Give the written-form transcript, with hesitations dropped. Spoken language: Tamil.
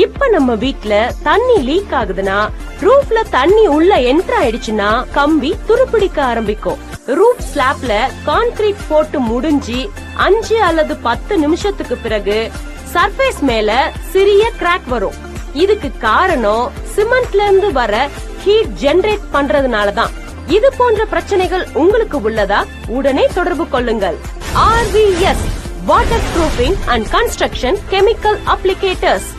இப்ப நம்ம வீட்ல தண்ணி லீக் ஆகுதுன்னா, ரூஃப்ல தண்ணி உள்ள என்டர் ஆயிடுச்சுன்னா கம்பி துருப்பிடிக்க ஆரம்பிக்கும். ரூஃப் ஸ்லாப்ல கான்கிரீட் போட்டு முடிஞ்சு 5 அல்லது 10 நிமிஷத்துக்கு பிறகு சர்ஃபேஸ் மேல சிறிய கிராக் வரும். இதுக்கு காரணம் சிமெண்ட்ல இருந்து வர ஹீட் ஜெனரேட் பண்றதுனாலதான். இது போன்ற பிரச்சனைகள் உங்களுக்கு உள்ளதா? உடனே தொடர்பு கொள்ளுங்கள். RVS water proofing and construction chemical applicators.